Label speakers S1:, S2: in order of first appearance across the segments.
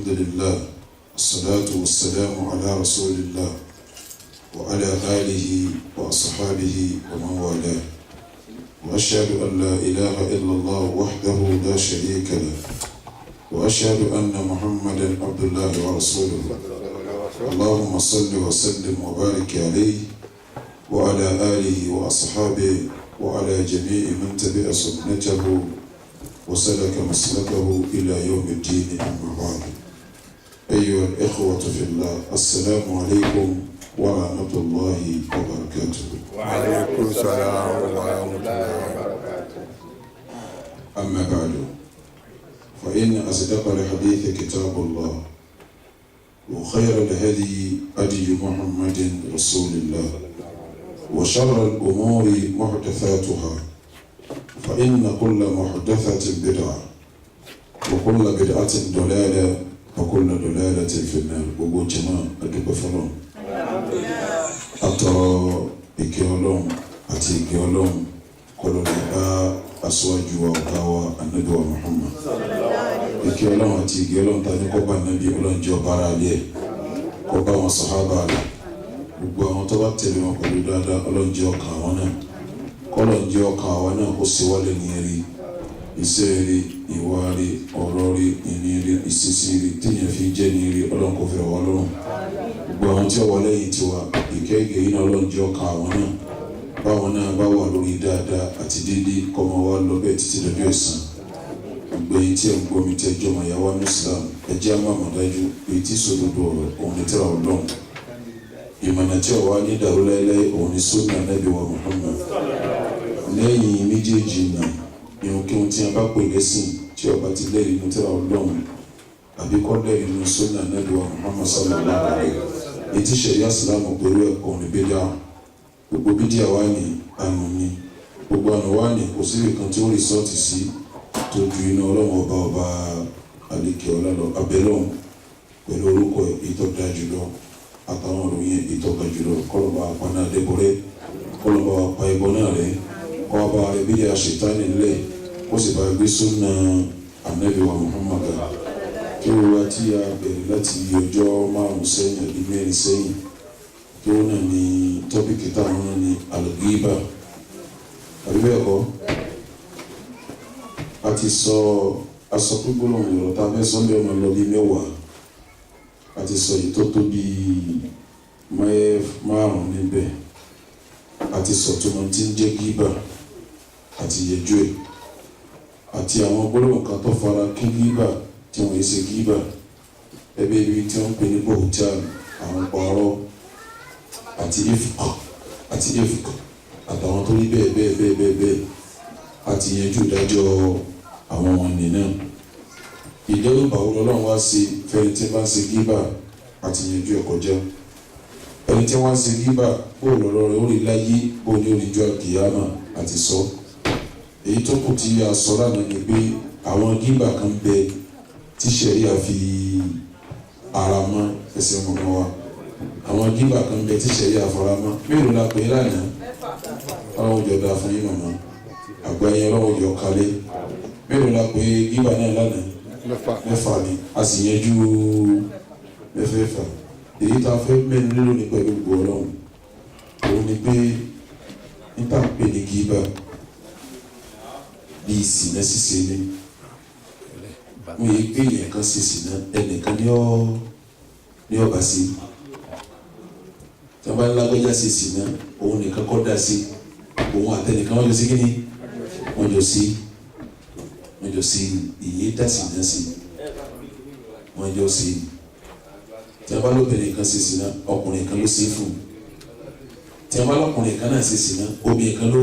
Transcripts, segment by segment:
S1: الحمد لله والصلاة والسلام على رسول الله وعلى آله وأصحابه ومن والاه وأشهد أن لا إله إلا الله وحده لا شريك له وأشهد أن محمدا عبد الله ورسوله اللهم صل وسلم وبارك عليه وعلى آله وأصحابه وعلى جميع من تبع سنته وسلك مسلكه إلى يوم الدين أما بعد أيها الإخوة في الله السلام عليكم ورحمة الله وبركاته.
S2: وعليكم السلام ورحمة الله وبركاته.
S1: أما بعد فإن أصدق الحديث كتاب الله وخير الهدي هدي محمد رسول الله وشر الأمور محدثاتها فإن كل محدثة بدعة وكل بدعة ضلالة وكل ضلالة في النار. gbogbo jama adúpẹ́ fọ́lọ́run atọrọ ìkẹ́ Ọlọ́run àti ìkẹ́ Ọlọ́run kọlọlẹ bá aṣáájú wa ọ̀gá wa Ànábì wa Muhammad ìkẹ́ Ọlọ́run àti ìkẹ́ Ọlọ́run tani kó bá Ànábì Ọlọ́run jẹ́ ọba ara rẹ̀ kó bá wọn sàhábà rẹ̀ gbogbo àwọn tó bá tẹ̀lé wọn pẹ̀lú dáadáa Ọlọ́run jẹ́ ọkàn àwọn náà kọ́lọ̀ ń jẹ́ ọkàn àwọn náà kó sì wálé ní eré iṣẹ́ rí ìwà rí ọ̀rọ̀ rí ìní rí ìṣesí rí téèyàn fi jẹ́ ní rí Ọlọ́run kò fẹ́ràn wá lọ́rùn gbogbo àwọn tí ó wà lẹ́yìn tiwa ìkẹ́ ìgè yìí náà Ọlọ́run jẹ́ ọkàn àwọn náà báwọn náà bá wà lórí dáadáa àti déédéé kọ́mọ wa lọ bẹ́ẹ̀ títí lọ́jọ́ ẹ̀san gbogbo èyí tí ẹ̀ ń gbọ́ mi tẹ́ jọmọ ìyàwó ní Islam ẹ jẹ́ àmọ́ àmọ̀dájú èyí tí sòdodo ọ̀rọ̀ òun ní tẹ́ra Ọlọ́run ìmọ̀nà tí ọ̀wá ní dàrú láéláé òun ní sunna Ànábì wa Muhammad lẹ́yìn méjèèjì náà ìhun kí ohun tí a bá pè lẹ́sìn tí ọba ti lẹ́rìí inú tẹ́ra Ọlọ́run àbí kọ́ lẹ́rìí inú sunna Ànábì wa Muhammad sallallahu alaihi wasallam ètí ṣẹ̀ríà Ìsìlámù pẹ̀lú ẹ̀kọ́ ní bídíà gbogbo bídíà wá ní àánú ní gbogbo àánú wá ní kò sí ìkan tí ó rìsọ́ọ̀tì sí tó ju iná Ọlọ́run ọba àlekè ọlá lọ abẹ́lọ́hùn pẹ̀lú orúkọ ìtọ́jà jùlọ àtàwọn òròyìn ìtọ́jà jùlọ kọlọ́ba àpáná dẹ́bọ̀rẹ́ kọlọ́ba àpá ẹbọ náà rẹ̀ kọ́ba rẹ̀ bí i àṣetánì nílẹ̀ kó sì bá gbé súnà Ànábì wa Muhammad kí ó wá tí a bẹ̀rẹ̀ láti ọjọ́ 5 sẹ́yìn àbí 4 sẹ́yìn kí ó náà ní tọ́pìkì táwọn náà ní al-ghiba àbí bẹ́ẹ̀ kọ́ a ti sọ aṣọ pípọ́lọ̀ ọ̀rọ̀ tá a fẹ́ sọ́ndẹ̀ ọmọ lọ bí 10 a ti sọ èyí tó tó bí 5 níbẹ̀ a ti sọ tó máa ti ń jẹ́ gíbà àti yẹjú ẹ̀ àti àwọn gbólóhùn kan tó fara kí gíbà tí wọ́n yẹ ṣe gíbà ẹbí ibi tí wọ́n ń pè ní bọ̀hútàn àwọn pààrọ̀ àti ifk àtàwọn tó rí bẹ́ẹ̀ àti yẹjú ìdájọ́ àwọn ọmọ nìyẹn ìdẹ́rùbà Ọlọ́run wá sí fẹ́ni tí bá ń ṣe gíbà àti yẹjú ẹ̀ kọjá ẹni tí wọ́n ń ṣe gíbà bóòlù ọ̀rọ̀ rẹ̀ ó rí láyé bóòlù oríjọ àkìyámà àti sọ èyí tó kù tí a sọ lánàá ni pé àwọn gíbà kan bẹ tí ṣẹ̀ríà fi ara mọ́ ẹsẹ̀ mọ́mọ́ wa àwọn gíbà kan bẹ tí ṣẹ̀ríà fara mọ́ mélòó la pè é lánàá Ọlọ́run jọ dáa fún yín mọ̀mọ́ àgbáyé Ọlọ́run jọ kalẹ̀ mélòó la pè é gíbà náà lánàá 6 ni a sì yẹjú 6 èyí tá a fẹ́ mẹ́rin lónìí pẹ̀lú gbogbo Ọlọ́run òun ni pé níta ń pè ní gíbà bí ìsìnà ṣíṣe ni wọ́n yẹ pé èèyàn kan ṣe ìsìnà ẹnìkan ní ọba sí tí wọ́n bá lágbájá ṣe ìsìnà òun nìkan kọ́ dá sí òun àtẹnìkan wọ́n jọ sí kíni wọ́n jọ sí ìyé dá ìsìnà sí wọ́n jọ sí tí a bá lóbìnrin kan ṣe ìsìnà ọkùnrin kan ló ṣe fún tí a bá lọkùnrin kan náà ṣe ìsìnà obìnrin kan ló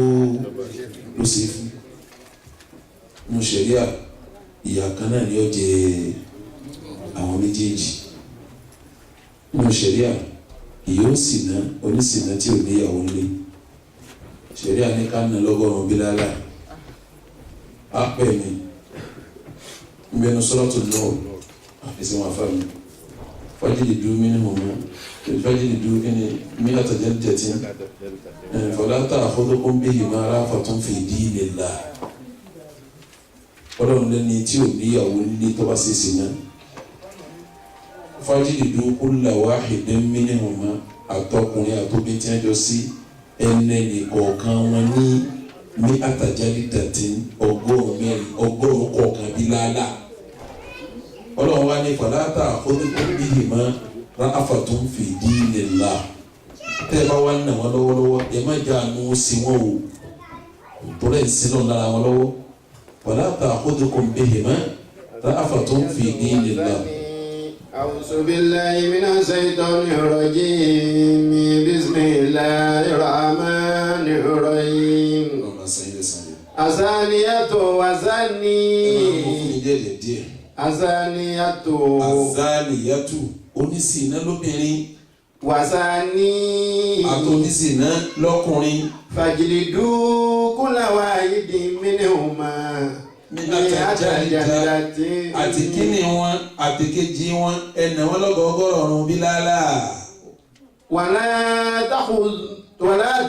S1: ṣe fún nínú ṣẹ̀ríà ìyà kan náà ni ó jẹ àwọn méjèèjì nínú ṣẹ̀ríà ìyó ṣìnà oníṣìnà tí ò níyàwó nílé ṣẹ̀ríà ní ká nà lọ́gọ́rùn-ún bílálà á pẹ̀ mí ń bẹnu sọ́lọ́tò náà àfẹsẹ̀ wọn afá mi fajlidu minhuma fajlidu mi'ata jaldatin fala ta'khudhukum bihima rafatun fi dinillah Ọlọ́run lẹ́ni tí ò níyàwó nílé tó bá ṣe ìsìnà fajlidu kulla wahidin minhuma àtọkùnrin àtobìnrin tí wọ́n jọ sí ẹnẹ́ni kọ̀ọ̀kan wọn ní àtàjálídàtín ọgọ́rùn kọ̀ọ̀kan bí lálá. Ọlọ́run wá ní fàlátà bihima ra'afatun fi dinillah. Tẹ́ ẹ bá wá nà wọ́n lọ́wọ́lọ́wọ́ ẹ má jà àánú sí wọn o torí ẹ̀ ń sin náà lára wọn lọ́wọ́. fàlátà bihima ra'afatun fi dinillah.
S3: أعوذ بالله من الشيطان الرجيم بسم الله الرحمن الرحيم الزانية والزاني
S1: azaniyatu onísìnà lóbìnrin
S3: wàzání
S1: àtònísìnà lọ́kùnrin
S3: fàjìlìdú kúláwá ìdí mínìhùnmá ní àtàjàdàtì
S1: àti kíni wọn àti kejì wọn ẹnà wọn lọ́gọ́gọ́rùn bílálà
S3: wàlá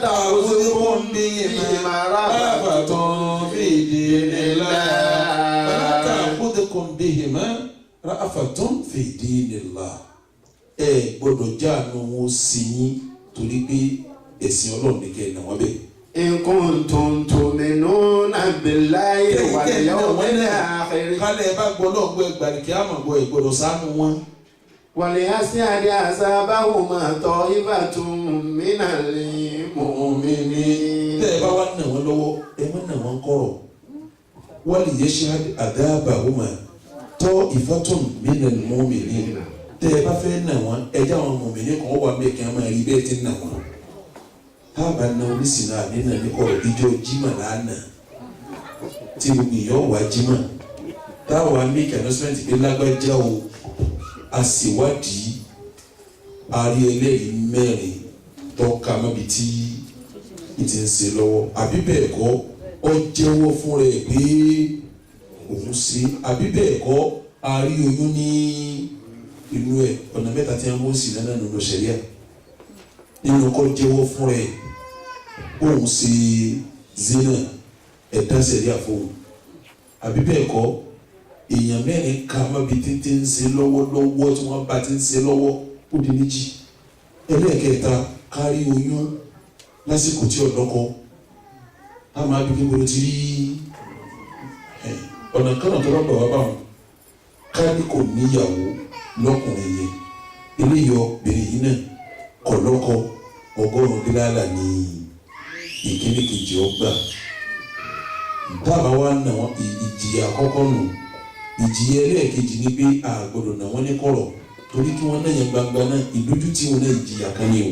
S3: tàkùzùkùn bíhìmá ráfàtún fìdínillah
S1: bihima ra'afatun fi dinillah. Ẹ gbọ́dọ̀ jáàánú wọn sí yín torí pé ẹ̀sìn Ọlọ́run ní kẹ́ ẹ̀ náà wọ́n bẹ̀.
S3: in kuntum tu'minuna billahi wal yawmil akhir.
S1: Kálẹ̀ ẹ bá gbọ́ náà gbọ́ ẹgbàá kí á mọ̀ gbọ́ ẹ gbọ́dọ̀ ṣàánú wọn.
S3: وليسعد أصابهما طائفة من المؤمنين.
S1: Tẹ́ ẹ bá wá nà wọ́n lọ́wọ́ ẹ má nà wọ́n kọ̀rọ̀. وليشهد عذابهما طائفة من المؤمنين. Tẹ́ ẹ bá fẹ́ nà wọ́n ẹ jẹ́ àwọn mùmínì kan wà bẹ́ẹ̀ kí wọ́n máa rí bẹ́ẹ̀ tí ń nà wọ́n. Táàbà náà oníṣìnà àdínà ní kọ̀rọ̀ ìjọ jimá lánàá tí gbogbo ìyọ́ wà jimá táwa make announcement pé lágbájá o àṣìwádìí àrí ẹlẹ́rìí mẹ́rin tọ́ka mọ́bi tí ìtì ń ṣe lọ́wọ́ àbí bẹ́ẹ̀ kọ́ ọ jẹ́wọ́ fún rẹ̀ pé òun ṣe àbí bẹ́ẹ̀ kọ́ àrí oyún ní inú ẹ̀ ọ̀nà mẹ́ta tí wọ́n mú sí lánàá nínú ṣẹ̀ríà nínú kọ́ jẹ́wọ́ fún rẹ̀ òun ṣe zina ẹ̀dá ṣẹ̀ríà fóun àbí bẹ́ẹ̀ kọ́ èèyàn mẹ́rin ka mọ́bi tí ń ṣe lọ́wọ́lọ́wọ́ tí wọ́n bá ti ń ṣe lọ́wọ́ ó di méjì ẹlẹ́ẹ̀kẹta kárí oyún lásìkò tí ọ̀dọ́kọ á máa bí kí wọ́n ti rí ọ̀nà kan tó rọ́bà wá báwọn kárí kò níyàwó lọ́kùnrin yẹn eléyọ bèrè yìí náà kọ̀ lọ́kọ ọgọ́rùn-ún bílálà ní ìkíní kejì ọgbà dábàá wá nà wọ́n ìjìyà àkọ́kọ́ nù ìjìyà ẹlẹ́ẹ̀kejì ni pé a gbọ́dọ̀ nà wọ́n ní kọ̀rọ̀ torí kí wọ́n náà yẹn gbangba náà ìdójútì wọn náà ìjìyà kan ní o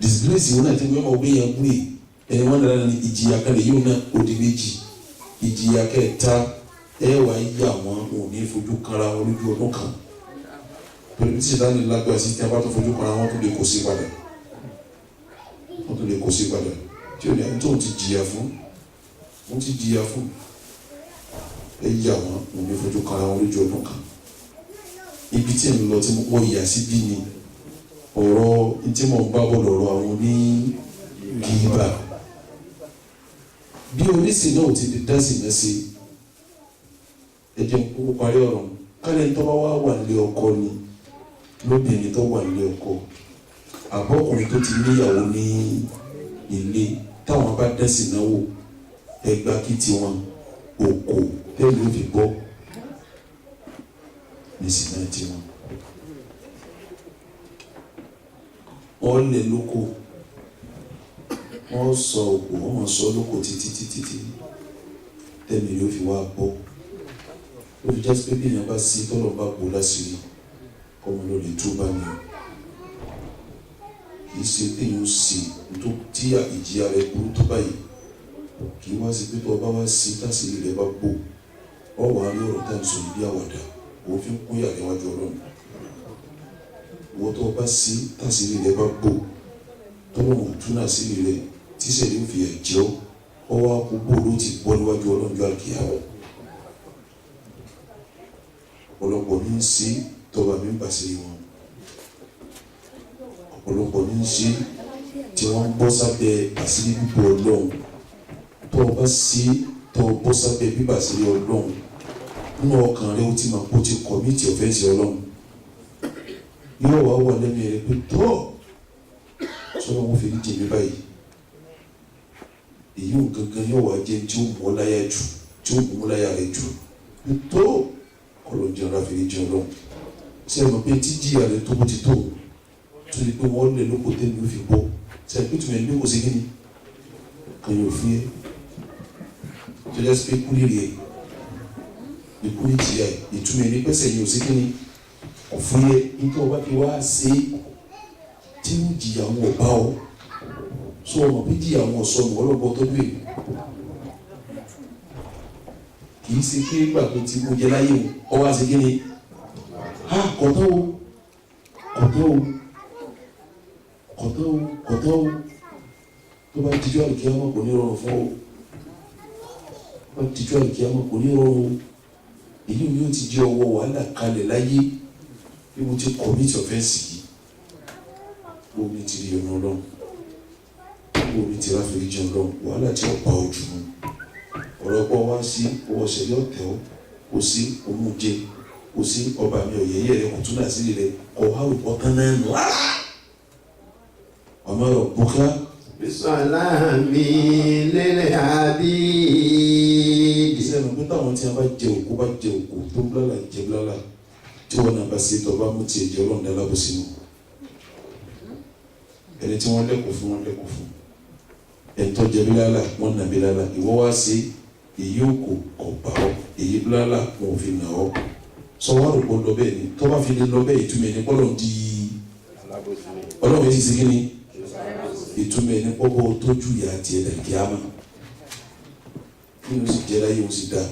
S1: disgrace wọn náà ti wọ́n máa wọ́n yẹn gbé ẹni wọ́n dára ní ìjìyà kan lè yóò náà ó di méjì ìjìyà kẹta ẹ wà yà wọ́n ò ní fojú kanra wọn lójú ọdún kan torí bí sèta ní lágbára sí tí a bá tó fojú kanra wọn tó lè kó sí padà wọn tó lè kó sí padà tí ò ní àwọn tó ń ti jìyà fún wọn ti jìyà fún ẹ yà wọ́n ò ní fojú kanra wọn lójú ọdún kan ibi tí ń lọ tí mo yà sí bí ni ọ̀rọ̀ tí mo bá bọ̀ lọ́rọ̀ àwọn ní gíba bí oníṣì náà ti di dásì náà sí ẹ̀jẹ̀ kúkú parí ọ̀rọ̀ kálẹ̀ tó bá wà nílé ọkọ ni lóbìnrin tó wà nílé ọkọ àbọ̀kùnrin tó ti níyàwó ní ilé táwọn bá dásì náà wò ẹgbà kí tiwọn òkò tẹ́lẹ̀ ó fi bọ́ nísìnyí náà tiwọn. Wọ́n lè lóko wọ́n sọ òkú wọ́n sọ lóko títí tẹ́mi yóò fi wá bọ́ ló fi jásí pé bí èèyàn bá sí tọ́lọ̀ bá bò láṣìírí ọmọ ló lè túbà ní o kì í ṣe pé yóò sì tó tí ìjìyà rẹ̀ burú tó báyìí kì í wá sí pé tó ọba wá sí táṣìírí rẹ̀ bá bò ọ wà á ní ọ̀rọ̀ tá à ń sọ ìdí àwàdà òun fi ń kún yàrá iwájú Ọlọ́run wọ́n tó bá sí táṣìírí rẹ̀ bá bò tọ́lọ́mù tún àṣírí rẹ̀ tíṣẹ̀lẹ̀ ń fi ẹ̀jẹ̀ ọ́ wá gbogbo ló ti bọ́ níwájú ọlọ́njọ́ àkíyàwó ọ̀pọ̀lọpọ̀ ní í ṣe tọ́ba mi ń bà sí wọn ọ̀pọ̀lọpọ̀ ní í ṣe tí wọ́n ń bọ́ sábẹ́ àṣírí bíbọ̀ Ọlọ́run tọ́ bá sí tọ́ bọ́ sábẹ́ bíbà àṣírí Ọlọ́run nínú ọkàn rẹ̀ ó ti máa kó ti kọ̀mítì ọ̀fẹ́ sí Ọlọ́run yóò wá wà lẹ́nu rẹ̀ pé tó sọ́dọ̀ wọn fi ní jèmi báyìí èyí ò gangan yóò wá jẹ́ tí ó mú ọ láyà jù tí ó mú láyà rẹ̀ jù pé tó ọlọ́njẹ́ ọ̀rá fi ní jẹun lọ́wọ́ ṣe é mọ̀ pé tí jìyà rẹ̀ tó bó ti tó tó di pé wọ́n lè lóko tẹ́lẹ̀ ló fi bọ́ ṣe é pé tùmẹ̀ ní kò sí kíni kan yóò fi é tó jẹ́ sí pé kú lè rẹ̀ ikú ní jìyà ìtumẹ̀ ní pẹ́sẹ̀ yóò sí kíni ọ̀fun yẹ nítorí ọba fi wá ṣe tí ó jìyà wọn ọba ọ sọ ọmọ bí jìyà wọn sọnù ọlọ́gbọ́ tó gbé kì í ṣe pé ìgbà tó ti mú jẹ láyé o ọwọ́ àti kíni kọ̀tọ́ o kọ̀tọ́ o kọ̀tọ́ o kọ̀tọ́ o tó bá tijú àlùkí ọmọ kò ní rọrùn fún o tó bá tijú àlùkí ọmọ kò ní rọrùn èyí ni ó ti jẹ́ ọwọ́ wàhálà kalẹ̀ láyé bí mo ti commit offense yìí bó mi ti rí ọ̀nà ọlọ́run bó mi ti ráfẹ́ ìjẹun ọlọ́run wàhálà tí ó pa ojú mu ọ̀rọ̀ pọ̀ wá sí owó ṣẹlẹ̀ ọ̀tẹ̀ ọ́ kò sí omújẹ kò sí ọba mi ọ̀yẹ́yẹ́ rẹ kò tún náà sí rẹ ọ̀há ọ̀tán náà nù ọmọ rẹ̀ bùkà.
S3: bisalami lẹ́lẹ̀ àbí.
S1: ìṣẹ́nu pé táwọn tí a bá jẹ òkú tó blála jẹ blála tí wọn náà bá ṣe tọba mú tiẹ̀ jẹ ọlọ́run dá lábọ̀ sínú ẹni tí wọ́n lẹ́kọ̀ọ́ fún ẹni tó jẹ bílálà wọ́n nà bílálà ìwọ́ wá sí èyí òkò ọ̀bà ọ́ èyí bílálà wọn ò fi nà ọ́ sọ wá rò pọ̀ lọ bẹ́ẹ̀ ni tọ́ba fi lè lọ bẹ́ẹ̀ ìtumọ̀ ẹni pọ́lọ̀ di ọlọ́run yẹn ti ṣe kí ni ìtumọ̀ ẹni pọ́bọ̀ tójú ìyá àti ẹ̀dá kíámà kí ni ó sì jẹ́ láyé ó sì dá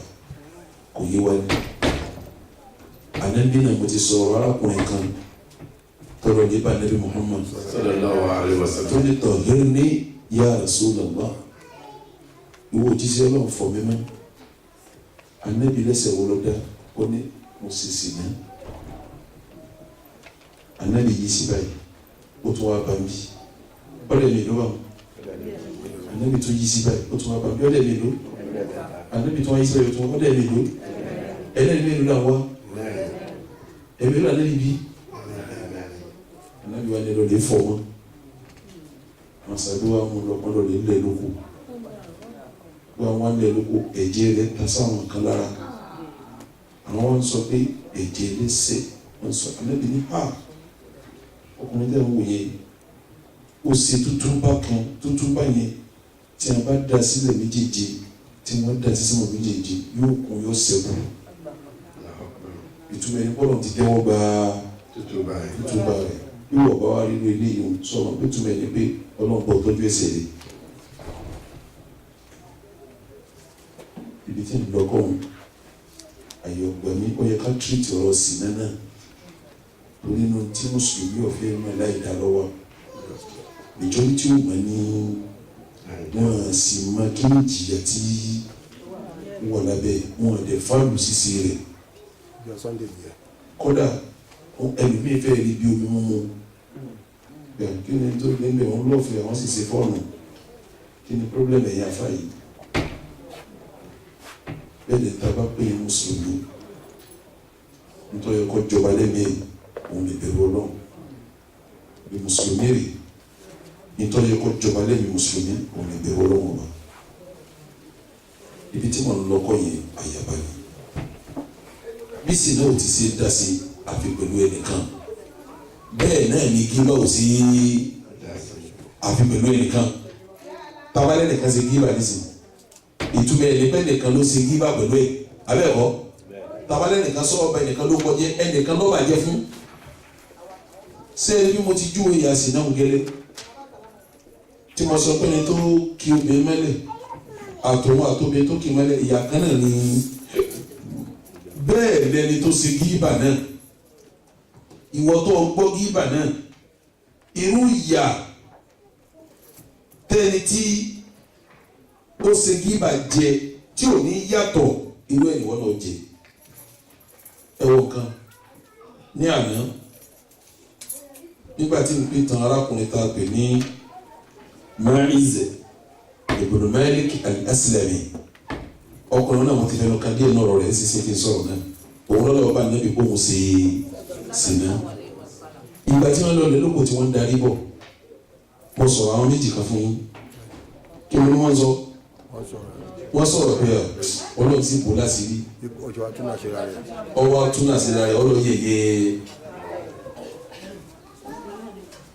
S1: kò yé wa ní. Ànábì náà mo ti sọ̀rọ̀ arákùnrin kan tọrọ nípa Ànábì Muhammad
S2: sallallahu alaihi wasallam
S1: tó ní tahhirni ya Rasulullah ìwọ òjíṣẹ́ Ọlọ́run fọ̀ mí mọ́. Ànábì lẹ́sẹ̀ wo ló dá ó ní mo sì sì ní. Ànábì yìí sí báyìí ó tún wá bá mi ọ̀rẹ́ mi ló wà mọ́. Ànábì tún yìí sí báyìí ó tún wá bá mi ọ̀rẹ́ mi ló. Ànábì tún wá yìí sí báyìí ó tún wá ọ̀rẹ́ mi ló. ẹlẹ́ni mi ló là wá ẹ̀mí ló alẹ́ ibi Ànábì wa ni lọ lè fọ̀ wọn masaduwa mu lọ lè lẹ̀ lóko wọn lẹ̀ lóko ẹ̀jẹ̀ rẹ̀ ta sáwọn kan lára àwọn wọn sọ pé ẹ̀jẹ̀ lẹ́sẹ̀ wọn sọ Ànábì ní ọkùnrin tẹ̀ ń wò yẹn ó ṣe tútúbà kan tútúbà yẹn tí a bá da sílẹ̀ méjèèjì tí wọ́n da sísè wọn méjèèjì yóò kún yóò ṣẹ́kù ìtumọ̀ ẹni bọ́lọ̀ ti tẹ́wọ́ gba tútúbà rẹ̀ yóò wọ̀ bá wá rí inú ilé yìí sọ̀rọ̀ pé ìtumọ̀ ẹni pé Ọlọ́run bọ̀ tọ́jú ẹsẹ̀ rẹ̀ ibi tí ń lọ kọ́ ọ̀hún àyè ọ̀gbà mi ó yẹ ká tírìtì ọ̀rọ̀ sí náà torí inú tí mùsùlùmí ọ̀fẹ́ náà láì dá lọ́wọ́ ìjọba tí ó mọ̀ ní wọn sì máa kí ní jìyà tí wọ́n lábẹ́ wọn dẹ̀ fáàlù sísè rẹ̀ kódà ẹlòmíì fẹ́ rí bí omi mímu kí ni tó lé lé wọn lọ́fẹ̀ẹ́ àwọn sì ṣe fọ́ọ̀nù kí ni problem ẹ̀yà afá yìí bẹ́ẹ̀ ni tá a bá pè é mùsùlùmí nítorí ẹ̀kọ́ jọba lẹ́mìí òun lè bẹ̀rù Ọlọ́run bí mùsùlùmí rè nítorí ẹ̀kọ́ jọba lẹ́mìí mùsùlùmí òun lè bẹ̀rù Ọlọ́run ọba ibi tí mo ń lọ́kọ́ yẹn àyàbá ni bí sinna ò ti ṣe dá sí àfi pẹ̀lú ẹnìkan bẹ́ẹ̀ náà ni gíbà ò sí àfi pẹ̀lú ẹnìkan tabalẹ̀ nìkan ṣe gíbà nísìn ìtumọ̀ ẹ̀lẹ́pẹ̀ nìkan ló ṣe gíbà pẹ̀lú ẹ̀ abẹ́ẹ̀kọ́ tabalẹ̀ nìkan sọ ọba ẹnìkan ló kọjá ẹnìkan ló bàjẹ́ fún ṣé bí mo ti júwe ìyá sí náà gẹ́lẹ́ tí mo sọ pé ní tó kí obìnrin mẹ́lẹ̀ àtòun àtòbìnrin tó kí mẹ́lẹ̀ ìyá kan náà ni bẹ́ẹ̀ lẹni tó ṣe gíbà náà ìwọ tó gbọ́ gíbà náà irú ìyà tẹ́ni tí ó ṣe gíbà jẹ tí ò ní yàtọ̀ irú ẹ̀ ìwọ náà jẹ ẹ̀wọ̀n kan ní àná nígbà tí n pè tán arákùnrin tá a pè ní Ma'iz ibn Malik al-Aslami ọkùnrin náà wọ́n ti fẹ́ràn kan díẹ̀ náà ọ̀rọ̀ rẹ̀ ṣiṣẹ́ kí n sọ̀rọ̀ náà òun lọ́lọ́ ọba níbi kó òun ṣe sìnà ìgbà tí wọ́n lọ lè lóko tí wọ́n ń darí bọ̀ mo sọ̀rọ̀ àwọn méjì kan fún yín kí ni wọ́n sọ wọ́n sọ̀rọ̀ pé ọlọ́run ti bò láti rí ọwọ́ túnàṣíra rẹ̀ ọlọ́yẹ̀yẹ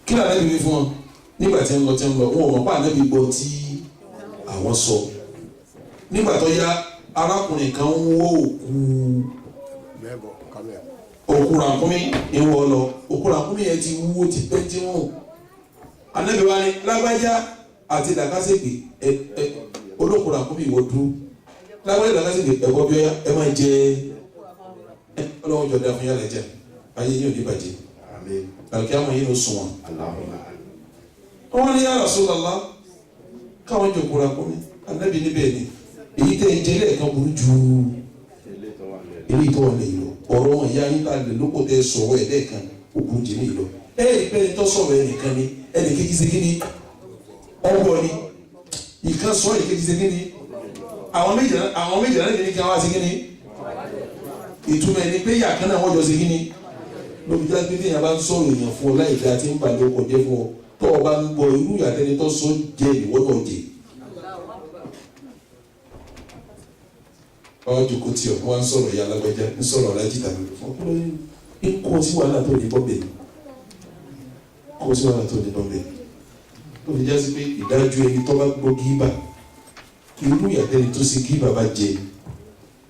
S1: kí lànà ìbí fún wọn nígbà tí ń lọ wọn ò mọ̀ pa ànábì gbọ́ tí àwọn sọ nígbà tó yá arákùnrin kan ń wó òkú ràkúnmí ìwọ lọ òkú ràkúnmí yẹn ti wúwo ti pẹ́ tí wọ́n ànábì wa ni lágbájá àti làkàṣègbè olókù ràkúnmí ìwọ dúró lágbájá làkàṣègbè ẹ̀kọ́ bí ẹ máa jẹ ọlọ́wọ́ jọ dáa fún yàrá ẹ̀jẹ̀ ayé yóò ní bàjẹ́ àlùkí àwọn yìí ló sùn wọn. wọ́n ní ya Rasulullah káwọn jòkó ràkúnmí ànábì níbẹ̀ ni èyí tẹ̀ ń jẹ́ lẹ́ẹ̀kan burú ju ilé ìtọ́ wọn lè lọ ọ̀rọ̀ wọn ìyá yín láti lóko tẹ sọ̀rọ̀ ẹ̀ lẹ́ẹ̀kan òkú jẹ́ ní ìlọ ìpẹ́ni tó sọ̀rọ̀ ẹnìkan ni ẹnìkejì ṣe kíni ọwọ́ ni ìkan sọ ẹnìkejì ṣe kíni àwọn méjì náà ní kí wọ́n wá ṣe kíni ìtumọ̀ ẹni pé ìyá kan náà wọ́n jọ ṣe kíni lóbi já pé téèyàn bá ń sọ̀rọ̀ èèyàn fún ọ láì dáa tí ń balẹ̀ ọkọ̀ jẹ́ fún ọ tó o bá ń gbọ́ irú ìyàtẹ́ni tó sọ jẹ́ ìwọ́n náà jẹ́ ọjọ́ kò tí ọ wọ́n ń sọ̀rọ̀ ìyá alágbájá ń sọ̀rọ̀ alájí tàbí fún ọkùnrin ń kó sí wàhálà tó ní bọ́m̀bẹ̀ kó sí wàhálà tó ní bọ́m̀bẹ̀ ó fi já sí pé ìdájọ́ ẹni tó bá gbọ́ gíbà irú ìyàtẹ́ni tó ṣe gíbà bá jẹ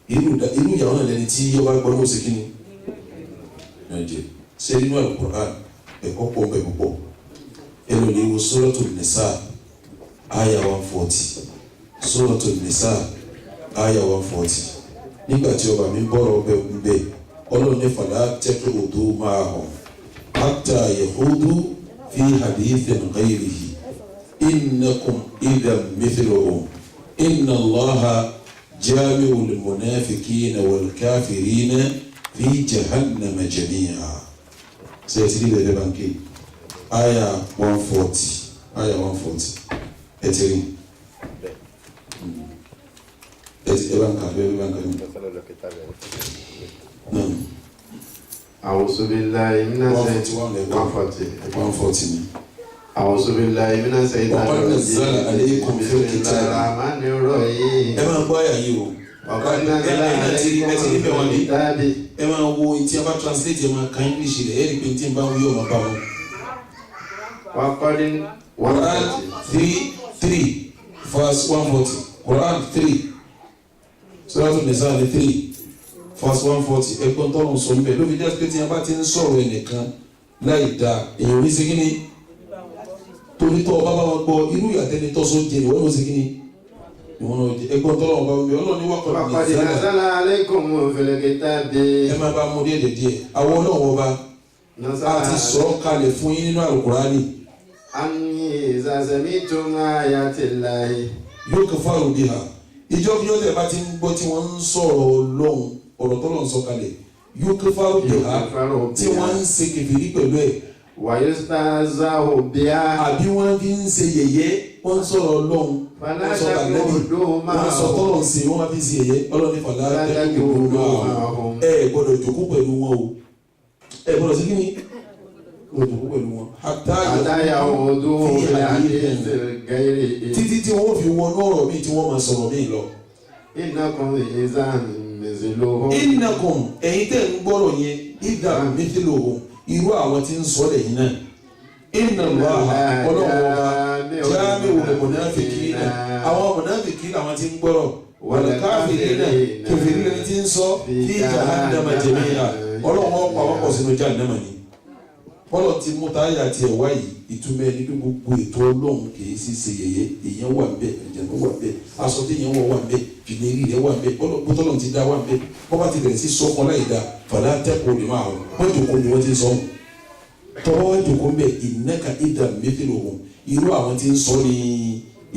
S1: irú ìyàwó náà lẹni tí ọba gbọ́ ló ṣe kí ni jẹ ṣe nínú Al-Qur'an ẹ̀kọ́ pọ̀ bẹ̀ púpọ̀ ẹ lọ lè wo Suratul Nisa àyà 140 Suratul Nisa àyà 140 nígbà tí ọba mi bọ̀rọ̀ ọbẹ̀ gbígbẹ́ ọlọ́run ní fàlà tẹ́kẹ̀ odò máa hàn hatta yahudu fi hadithin ghayrihi innakum idhan mithluhum inna Allaha jami'ul munafiqina wal kafirina fi jahannama jami'a sẹ́yìn lẹ́lẹ́ bánkì àyà 140 ẹ̀tẹ̀rí
S3: أعوذ بالله من الشيطان أعوذ بالله من الشيطان
S1: وقد نزل عليكم في الكتاب
S3: الرحمن الرحيم
S1: ẹ máa gbọ́ àyà yìí o
S3: وقد نزل عليكم في الكتاب
S1: ẹ máa wo tí a bá translate ẹ máa ka English rẹ̀ ẹ rí pé tí n bá wí yóò máa bá wọn.
S3: وقد
S1: Quran 3 verse 140 Quran 3 Suratul Nisa 3 verse 140 ẹ̀gbọ́n tọ́lọ̀ sọ níbẹ̀ ló fi jẹ́ pé tí a bá ti ń sọ̀rọ̀ ẹnìkan láì dáa èèyàn ní sí kíní torí tọ́ ọba bá wọn gbọ́ irú ìyàtẹ́ni tó sọ jẹ ìwọ́n ló sí kíní ìwọ́n náà jẹ ẹ̀gbọ́n tọ́lọ̀ ọba wọn bí ọlọ́run ní wákọ̀
S3: وقد نزل عليكم في الكتاب
S1: ẹ máa bá mú díẹ̀ àwọn ọlọ́run ọba a ti sọ kalẹ̀ fún yín nínú Al-Qur'ani
S3: أني إذا سمعتم آيات الله
S1: yukfaru biha ìjọ́kíjọ́ tẹ̀ bá ti ń gbọ́ tí wọ́n ń sọ̀rọ̀ Ọlọ́run ọ̀rọ̀ tó lọ́n sọ kalẹ̀ yukfaru biha tí wọ́n ń ṣe kèfèrí pẹ̀lú ẹ̀
S3: ويستهزأ بها
S1: àbí wọ́n fi ń ṣe yẹ̀yẹ́ wọ́n ń sọ̀rọ̀ Ọlọ́run wọ́n sọ tàlẹ́bì wọ́n sọ tọ́lọ̀ ń ṣe wọ́n fi ṣe yẹ̀yẹ́ Ọlọ́run ní fala taqudu ma'ahum ẹ gbọ́dọ̀ jókòó pẹ̀lú wọn o ẹ gbọ́dọ̀ sí kíni jókòó pẹ̀lú wọn
S3: حتى يعودوا إلى حديث غيره
S1: títí tí wọ́n fi wọnú ọ̀rọ̀ míì tí wọ́n máa sọ̀rọ̀ míì lọ.
S3: إنكم إذا مثلهم
S1: innakum ẹ̀yin tẹ́ ń gbọ́rọ̀ yẹn ìdá mithluhum irú àwọn tí ń sọ lẹ́yìn náà inna Allaha ọlọ́wọ́ jami'ul munafiqina àwọn munafiqina àwọn tí ń gbọ́rọ̀ wal kafirina kẹfìrí lẹni tí ń sọ fi jahannama jami'a ọlọ́wọ́ pàwọ́pọ̀ sínú jahannama ni bọ́lọ̀ ti mú táyà tiẹ̀ wáyé ìtumọ̀ ẹni pé gbogbo ètò Ọlọ́run kìí sì ṣe yẹ̀yẹ́ èèyàn wà ń bẹ ìjànà wà ń bẹ aṣọ tí èèyàn wọ̀ wà ń bẹ fìlérí rẹ̀ wà ń bẹ bọ́tọ́lọ́run ti dá wà ń bẹ wọ́n bá ti bẹ̀rẹ̀ sí sọ fún láì dá fàlà tẹ́kọ̀ọ́ lè máa wọ́n jòkó ni wọ́n ti sọ tọ́wọ́ wọ́n jòkó ń bẹ innaka idhan mithluhum irú àwọn tí ń sọ ní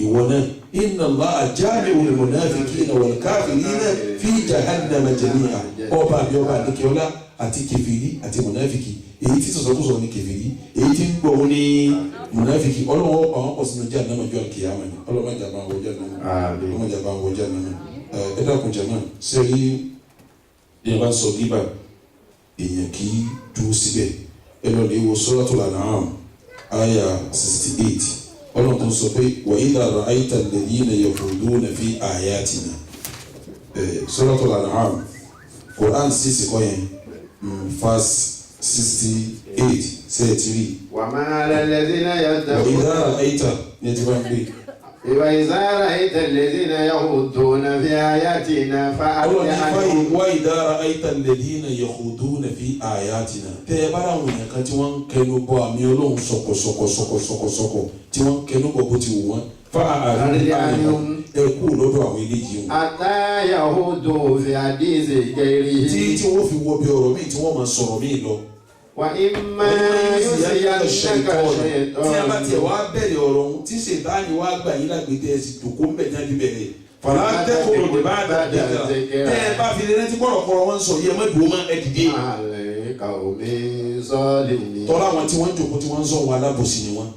S1: ìwọ náà inna Allaha jami'ul munafiqina wal kafirina fi jahannama jami'a ọba àbí ọba àdékẹ́ọ́lá àti kẹfìrí àti mùnáfìkì èyí tí sọ̀sọ̀kùsọ ní kẹfìrí èyí tí ń gbọ́ ní mùnáfìkì ọlọ́wọ́ àwọn pọ̀ sínú jẹ́ àdámọ̀jọ́ àkìyàmà ni ọlọ́mọjà bá ń wọjá náà ọlọ́mọjà bá ń wọjá náà ẹ dákun jàmáà sẹ́rí èèyàn bá sọ gíbà èèyàn kì í dúró síbẹ̀ ẹlọ lè wo Suratul An'am aya 68 Ọlọ́run tó sọ pé wa idha ra'ayta alladhina yakhuduna fi ayatina Suratul An'am Quran 6 kọ́ yẹn verse 68 sẹ́ẹ̀tìrì.
S3: وما على الذين يتقون
S1: وإذا رأيت يتبعون
S3: وإذا رأيت الذين يخوضون في آياتنا فأعرض عنهم.
S1: وإذا رأيت الذين يخوضون في آياتنا tẹ́ ẹ bá àwọn èèyàn kan tí wọ́n ń kẹnu bọ àmì Ọlọ́run sọ̀kọ̀sọ̀kọ̀ tí wọ́n ń kẹnu bọ bó ti wù wọ́n فأعرض عنهم ẹ kú lọ́dọ̀ àwọn eléyìí wọn.
S3: حتى يخوضوا في حديث غيره.
S1: tí wọ́n fi wọ bí ọ̀rọ̀ míì tí wọ́n máa sọ̀rọ̀ míì lọ.
S3: وإما ينسينك الشيطان.
S1: tí a bá tiẹ̀ wá bẹ̀rẹ̀ ọ̀rọ̀ ohun tí ṣètánì wá gbà yín lágbèdè ẹ̀sìn tòkó ń bẹ̀ jáde bẹ̀rẹ̀ fàlà tẹ́kọ̀ọ́ òde bá dàgbà tẹ́ ẹ bá fi rántí kọ̀rọ̀kọ̀rọ̀ wọn sọ yẹ mẹ́dùn ó máa ẹ dìde. tọ́lá àwọn tí wọ́n jòkó tí wọ́n ń sọ wọn alábòsí ni wọ́n.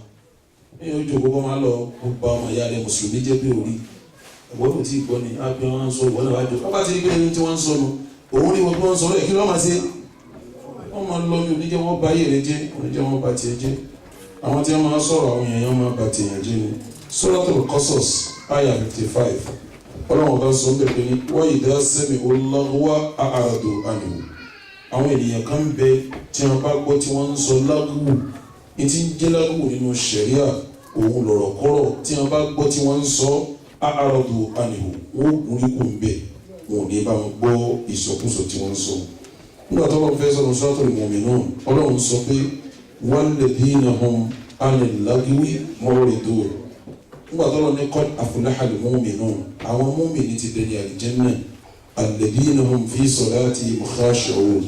S1: ẹ̀yin ó jòkó kọ́ máa lọ bá ọmọ ìyá rẹ̀ mùsùlùmí jẹ́ bí orí ẹ̀gbọ́n kò tí ì gbọ́ ni ábí wọn ń sọ ìwọ́n náà wájú wọ́n bá ti rí pé ẹni tí wọ́n ń sọ nu òun rí wọn bí wọ́n ń sọ rẹ̀ kí ló máa ṣe wọ́n máa lọ ní oníjẹ́ wọn bá yèrè jẹ́ oníjẹ́ wọn bá tiẹ̀ jẹ́ àwọn tí wọ́n máa sọ̀rọ̀ àwọn èèyàn máa bá tiẹ̀ jẹ́ ni Suratul Qasas aya 55 Ọlọ́run bá sọ bẹ́ẹ̀ pé ní wa idha sami'u lagwa a'radu anhu àwọn ènìyàn kan bẹ tí wọ́n bá gbọ́ tí wọ́n ń sọ lágùwù ní ti ń jẹ́ lágùwù nínú ṣẹ̀ríà òun lọ̀rọ̀ kọ́rọ̀ tí wọ́n bá gbọ́ tí wọ́n ń sọ a'radu anhu wọ́n kúrí kò ń bẹ̀ wọn ò ní bá wọn gbọ́ ìsọkúsọ tí wọ́n ń sọ. nígbà tó lọ́n fẹ́ sọ̀rọ̀ Suratul Mu'minun Ọlọ́run sọ pé walladhina hum 'anil lagwi mu'ridun nígbà tó lọ́n ní qad aflahal mu'minun àwọn mùmínì ti dẹni àlìjẹ́nnà alladhina hum fi salatihim khashi'un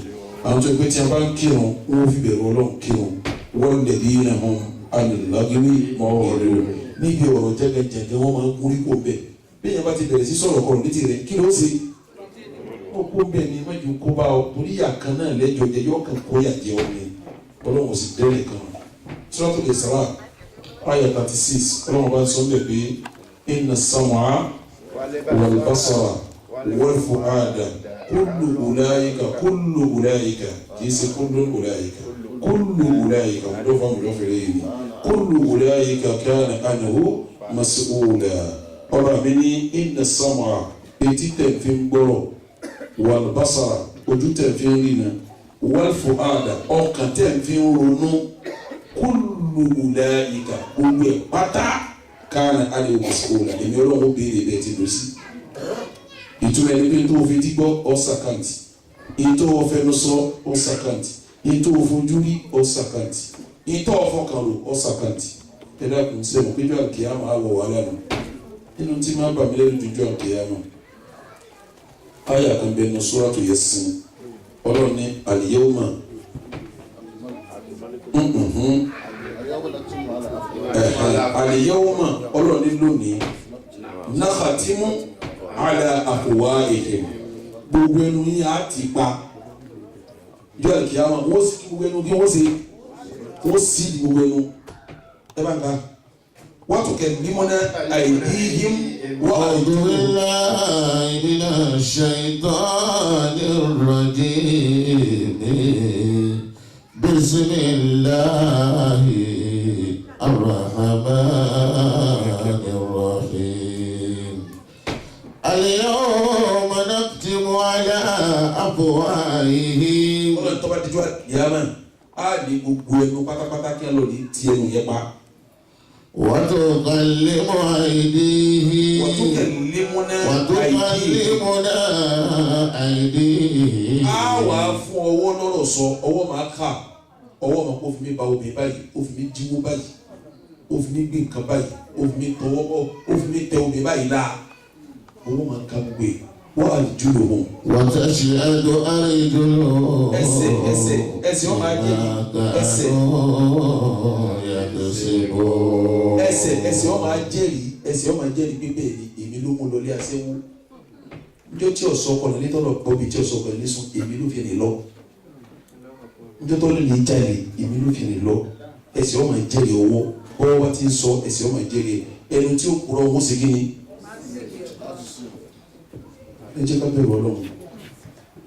S1: àwọn tó gbé tí a bá ń kírun wọ́n fi bẹ̀rù Ọlọ́run kírun walladhina hum 'anil lagwi mu'ridun níbi ọ̀rọ̀ jẹ́gẹ́jẹ́gẹ́ wọ́n máa ń kúrí kó bẹ̀ bí èèyàn bá ti bẹ̀rẹ̀ sí sọ̀rọ̀ kọ̀rọ̀ létí rẹ̀ kí ló ṣe ó kó bẹ́ẹ̀ ni má ju kó bá ọ torí ìyà kan náà lẹ́jọ́ jẹ yọ kàn kó yà jẹ omi Ọlọ́run sì dẹ́rẹ̀ kan Suratul Isra aya 36 Ọlọ́run bá ń sọ bẹ́ẹ̀ pé inna as-sam'a wal basara wal fu'ada kullu ulaika kì í ṣe kullu ulaika ọ̀dọ́ fún mi lọ́fẹ̀ẹ́ yìí ni kullu ulaika kana anhu mas'ula ọ̀rọ̀ mi ní inna as-sam'a etí tẹ̀ fi ń gbọ́rọ̀ wal basara ojú tẹ̀ fi ń rìnà wal fu'ada ọkàn tẹ̀ fi ń ronú kullu ulaika gbogbo ẹ̀ pátá kana anhu mas'ula èmi Ọlọ́run béèrè bẹ́ẹ̀ ti lọ sí. ìtumọ̀ ẹni pé tó o fi dígbọ́ ọ̀sàkàǹtì ìtò ọ̀fẹ́nu sọ ọ̀sàkàǹtì ìtò òfojú rí ọ̀sàkàǹtì ìtò ọ̀fọ̀kànlò ọ̀sàkàǹtì ẹ̀dá kùn sí ẹ̀mọ̀ péjọ àkèyàmọ̀ àwọ̀ wà lánàá nínú tí máa bà mí lẹ́nu jùjọ àkèyàmọ̀ àyà kan bẹ́ẹ̀ nù Suratu Yasin Ọlọ́run ní al-yawma al-yawma Ọlọ́run ní lónìí nakhatimu ala afwahihim gbogbo ẹnu yín á ti pa jọ àkèyàmọ̀ wọ́n sì gbogbo ẹnu kí wọ́n sì gbogbo ẹnu ẹ bá ń ta. وتكلمنا أيديهم
S4: أعوذ بالله من الشيطان الرجيم بسم الله الرحمن الرحيم اليوم نختم على أفواههم
S1: Ọlọ́run tó bá di jọ́ àkèyàmọ̀ á ní gbogbo ẹnu pátápátá kí ẹ lọ ní tí ẹnu yẹn pa.
S4: وتكلم أيديهم
S1: وتكلمنا
S4: أيديهم
S1: á wà fún ọwọ́ lọ́rọ̀ sọ ọwọ́ máa kà ọwọ́ máa kó fi mí ba obìnrin báyìí ó fi mí jíwó báyìí ó fi mí gbé nǹkan báyìí ó fi mí tọwọ́ bọ́ ó fi mí tẹ obìnrin báyìí la ọwọ́ máa ka gbogbo ẹ̀ wọ́n á jù lò wọ́n.
S4: وتشهد أرجلهم
S1: ẹsẹ̀ ọmọ ajé ẹsẹ̀ ọmọ ajẹ́rìí pípẹ́ ni èmi ló mú lọlé aṣẹ́wó njọ́ tí ọ̀sọ́ ọkọ̀ nílé tọ́lọ̀ gbọ́ bí tí ọ̀sọ́ ọkọ̀ nílé sùn èmi ló fi rìn lọ njọ́ tó lè jáde èmi ló fi rìn lọ ẹsẹ̀ ọmọ ajẹ́rìí ọwọ́ bọ́wọ́ bá ti ń sọ ẹsẹ̀ ọmọ ajẹ́rìí ẹnu tí ó kúrọ̀ owó ṣe kí ni. ẹ jẹ́ ká bẹ̀rù Ọlọ́run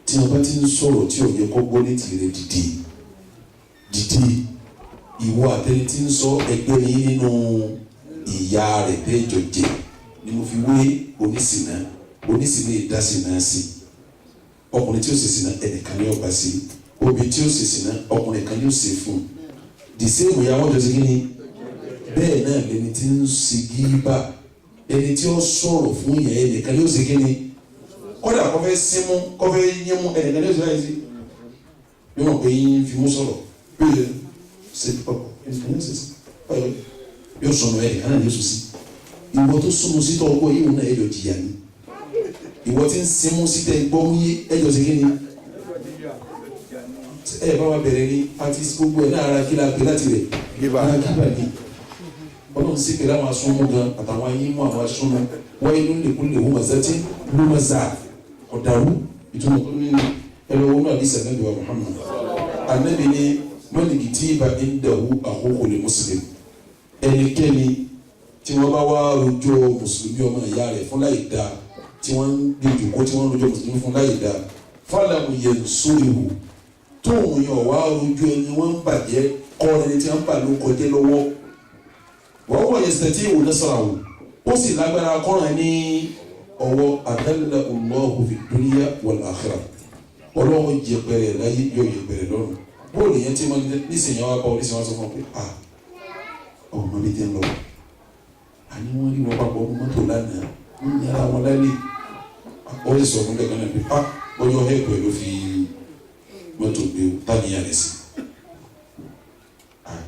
S1: tí wọ́n bá ti ń sọ̀rọ̀ tí ò yẹ kó gbọ́ ní tìrẹ dìde dìde ìwọ àtẹni tí ń sọ ẹgbẹ́ yín nínú ìyá rẹ̀ tẹ́jọ jẹ ni mo fi wé onísìnà ìdásìnà sí ọkùnrin tí ó ṣe sìnà ẹnìkan ní ọba sí obìnrin tí ó ṣe sìnà ọkùnrin kan ní ó ṣe fún dìse ìwòye àwọn ọjọ́ sí kí ni bẹ́ẹ̀ náà lẹni tí ń ṣe gíbà ẹni tí ó sọ̀rọ̀ fún yẹn ẹnìkan ní ó ṣe kí ni kọ́dà kọ́fẹ́ símú kọ́fẹ́ yímú ẹnìkan ní ó ṣe láyé sí bí wọ́n pè yín fi mú sọ̀rọ̀ bí ó ṣe ọkọ̀ ẹnìkan ní ó ṣe sí yóò sọnù ẹnìkan náà ní ó ṣe sí ìwọ tó súnmọ́ sí tọ́ ọkọ̀ yìí wọn náà ẹjọ́ jìyà ni ìwọ tí ń símú sí tẹ gbọ́ yé ẹjọ́ sí kí ni ẹ bá wa bẹ̀rẹ̀ ní àti gbogbo ẹ̀ náà ara kí la pè láti rẹ̀ ara kí bá di ọlọ́run sí pé láwọn asúnmọ́ gan àtàwọn ayé mú àwọn asúnmọ́ wáyé ló lè kún lè wọ́n mazẹ́tì ló ma zà ọ̀dàrú ìtumọ̀ tó ní ẹ̀rọ wọn náà dísà náà bí wa Muhammad anabi ni mọ́nìkì tí ibà ń dàwú àkókò lè mùsùlùmí ẹnikẹ́ni tí wọ́n bá wá rojọ́ mùsùlùmí ọmọ ìyá rẹ̀ fún láì dáa tí wọ́n ń gbé jòkó tí wọ́n ń rojọ́ mùsùlùmí fún láì dáa fàlàmù yẹn sóríwò tóun yàn wá rojọ́ ẹni wọ́n ń bàjẹ́ kọ́ ẹni tí wọ́n ń bà ló kọjẹ́ lọ́wọ́ wọ́n wọ̀ yẹn sẹ́tí ìwò lẹ́sọ̀rọ̀ àwò ó sì lágbára kọ́ran ní ọwọ́ àdálẹ́lẹ́ Allahu fi dunya wal akhirah ọlọ́run yẹpẹrẹ láyé yóò yẹpẹrẹ lọ́run bóòlù yẹn tí wọ́n nísìnyí wá bá oníṣẹ́ wọn sọ fún ọ pé ọmọ mi jẹ́ ń lọ àní wọ́n rí wọn papọ̀ ọdún mọ́tò lánàá wọ́n ní ara wọn lálẹ́ ó sì sọ fún kẹ́kẹ́ náà pé bọ́jọ́ hẹ́ẹ̀kù ẹ̀ ló fi mọ́tò gbé tánìyà rẹ̀ sí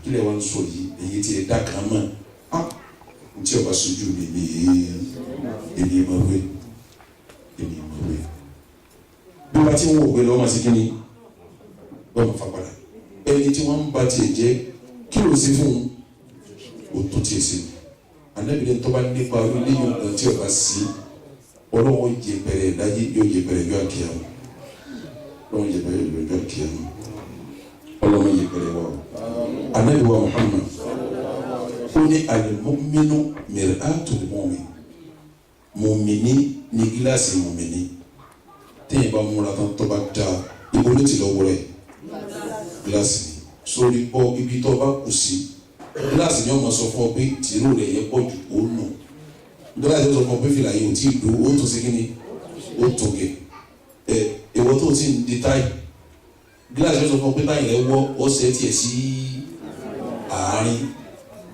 S1: kílẹ̀ wa ń sọ yìí èyí tí ẹ dá kan mọ́ ntí ọba sojú mi ní èmi ìmọ̀wé bí wọ́n ti ń wò pé lọ́wọ́ máa ṣe kí ni wọ́n máa fa padà ẹni tí wọ́n ń ba tiẹ̀ jẹ́ kí ló ṣe fún un ó tó tiẹ̀ sí anábìrin tó bá nípa orílẹ̀ yóò gbọ́n tí ọba sí ọlọ́wọ́ yẹpẹrẹ láyé yóò yẹpẹrẹ yóò àkíyàwó ọlọ́wọ́ yẹpẹrẹ yóò àkíyàwó ọlọ́wọ́ yẹpẹrẹ wà anabi wa Muhammad ó ní al-mu'minu mir'atul mu'min mùmìnì ní gíláàsì mùmìnì téèyàn bá múra tán tó bá da ibo ló ti lọ wọrẹ gíláàsì sórí bọ ibi tó bá kù sí gíláàsì ni wọn máa sọ fún ọ pé tìrú rẹ yẹ pọ̀ jù ó nù gíláàsì sọ fún ọ pé fìlà yìí ò tí ì dùn ó tó sí kíni ó tó gẹ ìwọ tó ti ń di táì gíláàsì sọ fún ọ pé táì rẹ wọ ọ sẹ tiẹ̀ sí àárín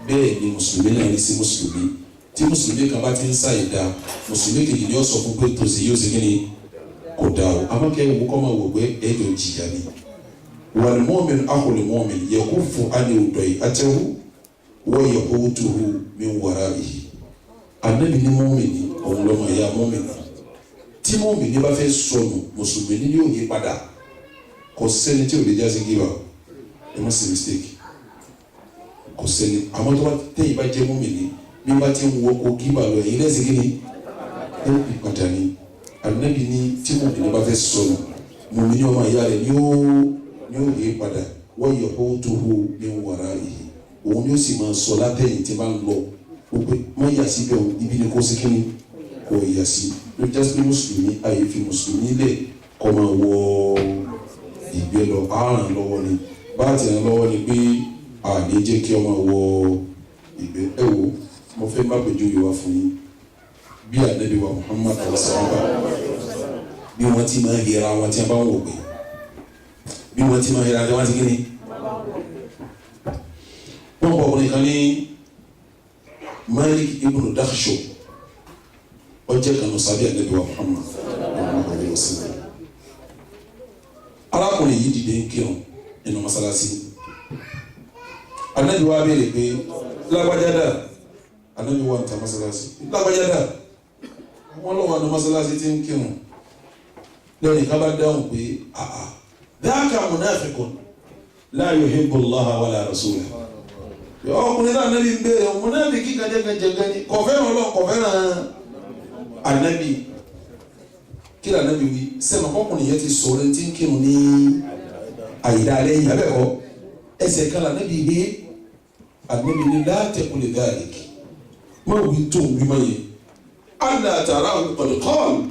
S1: bẹ́ẹ̀ ni mùsùlùmí náà rí sí mùsùlùmí tí mùsùlùmí kan bá ti ń sáyé dá mùsùlùmí kejì ni ó sọ fún pé tòsí yóò ṣe kí ni kò dá o amákẹ́ ìwò kọ́ máa wò pé ẹjọ́ jìyà ni wal mu'min akhul mu'min yakuffu ani uday'atahu wa yahutuhu min wara'ihi Ànábì ní mọ́mìnì òun lọ́mọ ẹ̀yà mọ́mìnì tí mọ́mìnì bá fẹ́ sọnù mùsùlùmí ní yóò yí padà kò sẹ́ni tí ò lè jásí gíba ẹ má ṣe mistake kò sẹ́ni àwọn tó bá tẹ̀yìn bá jẹ́ mọ́mìnì bí bá ti ń wọ kó gíba lọ èyí lẹ́sìn kí ni ẹ ó bí padà ní Ànábì ní tí mọ́mìnì bá fẹ́ sọnù mọ́mìnì ọmọ ìyá rẹ̀ yóò yí padà wọ́n yẹ kó tó hu ní wàrà yìí òun yóò sì máa sọ látẹ̀yìn tí bá ń lọ gbogbo mọ yasi bẹ o ibi ni kò sí kí ni kò yasi ló jásí pé mùsùlùmí àyè fi mùsùlùmí lẹ kọ́ máa wọ ìgbẹ́ lọ àràn lọ́wọ́ ni bá a ti ràn lọ́wọ́ ni pé àní jẹ́ kí ọ máa wọ ìgbẹ́ ẹ wo mo fẹ́ má bẹ̀jú ìwà fún yín bí Ànábì wa Muhammad sàlábà bí wọ́n ti máa hẹra wọn tí wọ́n bá ń wò pé bí wọ́n ti máa hẹra wọn ti kí ni wọ́n bọ̀ ọkùnrin kan ní Malik ibn Dakhsho ọjọ́ kan ló sábẹ́ Ànábì wa Muhammad arákùnrin yìí dìde ń kírun nínú masalasi Ànábì wa béèrè pé lágbájádà Ànábì wa ń ta masalasi lágbájádà wọ́n lọ́wọ́ ní masalasi tí ń kírun lẹ́yìn ká bá dáhùn pé dáàkà munafiqun la yuhibbu Allaha wala rasulahu ọkùnrin náà Ànábì ń bẹ̀rẹ̀ ọmọ náà bí kíkà jẹ́gẹ́jẹ́gẹ́ ní kọ̀fẹ́ràn Ọlọ́run kọ̀fẹ́ràn Ànábì kí ni Ànábì wí sẹ́nu ọkùnrin yẹn ti sọ̀rọ̀ tí ń kírun ní àyídá lẹ́yìn abẹ́kọ̀ ẹsẹ̀ kan Ànábì gbé Ànábì ní la taqul dhalik má wí tó wí má yẹ alla tarahu qad qala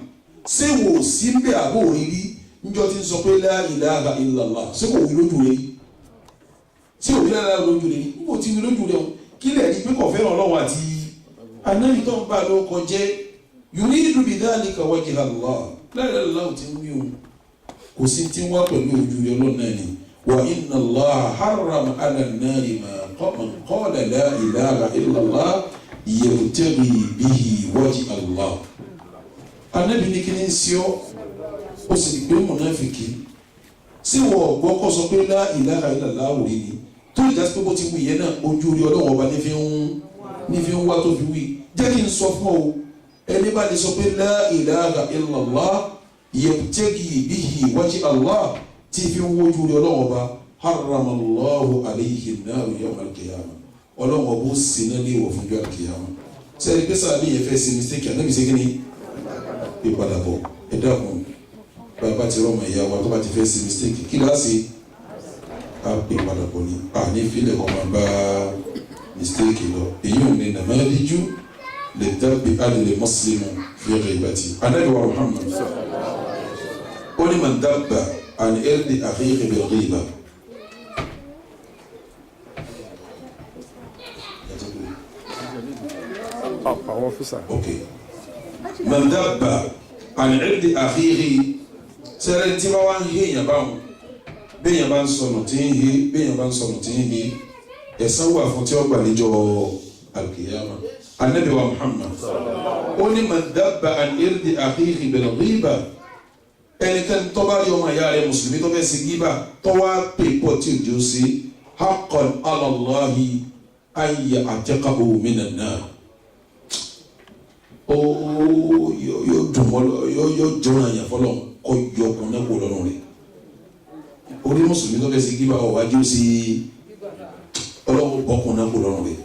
S1: ṣé wò sí bẹ́ẹ̀ àbò rírí níjọ́ tí ń sọ pé la ilaha illallah ṣé kò wí lójú rẹ̀ tí òbí lára lójú rẹ̀ níbo tí wí lójú rẹ̀ o kí lẹ̀ ní pé kò fẹ́ràn ọlọ́run àti anáyí tó ń bá ló kọjẹ́ yuridu bidhalika wajha Allah láìláì láwù tí ń wí o kò sí tí ń wá pẹ̀lú ojú rẹ̀ ọlọ́run náà ni wa inna Allaha harrama ala an-nari man qala la ilaha illa Allah yabtaghi bihi wajha Allah. Ànábì ní kí ni ń sí ọ ó sì gbé mùnáfìkì sí wọ́n gbọ́ kọ́ sọ pé la ilaha illallah àwòrán ni tó ìjà sí pé bó ti wí yẹn náà ojú orí ọlọ́wọ́n ọba ní fi ń wá tó fi wí jẹ́ kí n sọ fún ọ ẹni bá lè sọ pé la ilaha illallah yabtaghi bihi wajha Allah tí fi ń wójú orí ọlọ́wọ́n ọba harramallahu alayhi an-nar yawm al-qiyamah ọlọ́wọ́n ọba ó sì náà lè wọ̀ fún jọ́ al-qiyamah sẹ́ni pé sáà bí yẹn fẹ́ ṣe mistake Ànábì ṣe kí ni ìpadàbọ̀ ẹ dákun bàbá ti rọmọ ìyá wa tó bá ti fẹ́ ṣe mistake kíláàsì á pè padàbọ̀ ni àní ìfilẹ̀ kan máa bá mistake lọ èyí ò ní nàmẹ́lẹ́jú lè dábì alẹ́ mọ́sílẹ̀mù fi ghaibati. Ànábì wa Muhammad ó ní man dabba an irdi akhihi bil ghiba.
S2: Àwọn ọ́fíìsà.
S1: Okay. Man dabba an irdi akhihi sẹ́rẹ̀ tí wọ́n wá ń hé èèyàn báwọn béèyàn bá ń sọnù tí ń hé béèyàn bá ń sọnù tí ń hé ẹ̀san wà fún tí wọ́n gbà níjọ́ al-qiyama. Ànábì wa Muhammad ó ní man dabba an irdi akhihi bil ghiba ẹnikẹ́ni tó bá rí ọmọ ìyá rẹ̀ mùsùlùmí tó fẹ́ ṣe gíbà tó wá pè pọ̀ tí òjò sí haqqan ala Allahi an ya'tiqahu minan nar yóò dùn mọ́ yóò jọra yẹn fọlọ́ kọ́ yọ ọkùnrin náà kó lọ́rùn rẹ̀ orí mùsùlùmí tó fẹ́ sí gíbà ọ̀wájú sí ọlọ́wọ́ ọkùnrin náà kó lọ́rùn rẹ̀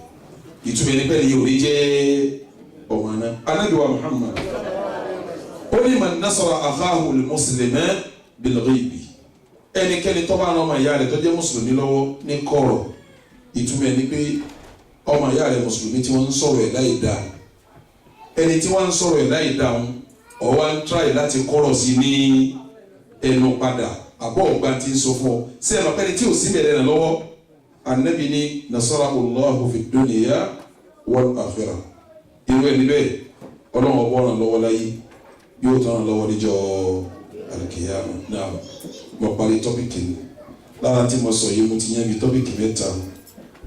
S1: ìtumọ̀ ẹni pẹ́ẹ́lí yóò rí jẹ́ ọmọ náà. Ànábì wa Muhammad ó ní man nasara akhahu al-muslima bil-ghaybi ẹnikẹ́ni tó bá ń ọmọ ìyá rẹ̀ tó jẹ́ mùsùlùmí lọ́wọ́ ní kọ̀rọ̀ ìtumọ̀ ẹni pé ọmọ ìyá rẹ̀ mùsùlùmí tí wọ́n ń sọ̀rọ̀ ẹ̀ láì dáa ẹni tí wọ́n ń sọ̀rọ̀ ẹ̀ láì dáa ọ̀wá ń tíráì láti kọ́rọ̀ sí ní ẹnu padà àbọ̀ ọ̀gbà tí ń sọ fún ọ sí ẹ̀rọ pẹ́ni tí ò sí bẹ̀rẹ̀ rẹ̀ lọ́wọ́ Ànábì ní nasarahu Allahu fi dunya wal akhirah irú ẹni bẹ́ẹ̀ ọlọ́run ọgbọ́n ràn lọ́wọ́ láyé yóò tán ràn lọ́wọ́ níjọ́ al-qiyama. Náà mo parí tọ́pìkì ni lára tí mo sọ yìí mo ti yẹn bí tọ́pìkì mẹ́ta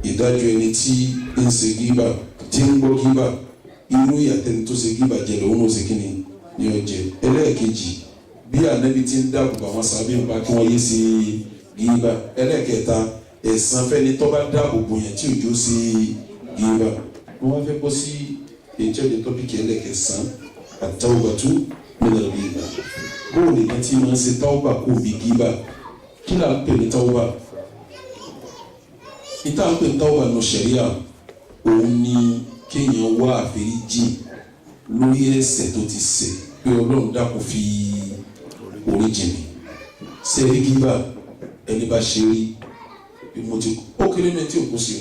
S1: ìdájọ́ ẹni tí ń ṣe gíbà tí ń gbọ́ gíbà irú ìyàtẹ̀ni tó ṣe gíbà jẹ lòun ó ṣe kí ni ọjẹ ẹlẹ́ẹ̀kejì bí Ànábì ti ń dáàbò àwọn sábẹ́ ń bá kí wọ́n yé sí gíbà ẹlẹ́ẹ̀kẹta ẹ̀san fẹ́ni tó bá dáàbò bò yẹn tí òjò sí gíbà wọ́n wá fẹ́ bọ́ sí ìjẹ́bi tọ́pìkì ẹlẹ́ẹ̀kẹsàn at-tawbatu min al-ghiba bóun lè ti máa ń ṣe tawba kó bí gíbà kí là ń pè ní tawba ìta ń pè ní tawba nù ṣẹ̀ríà òun ni kéèyàn wá àforíjì lórí ẹ̀ṣẹ̀ tó ti ṣẹ̀ pé Ọlọ́run dákun fi oríjì mi sẹ́rí gíbà ẹni bá ṣe rí bí mo ti ó kéré mẹ́tí òkú sí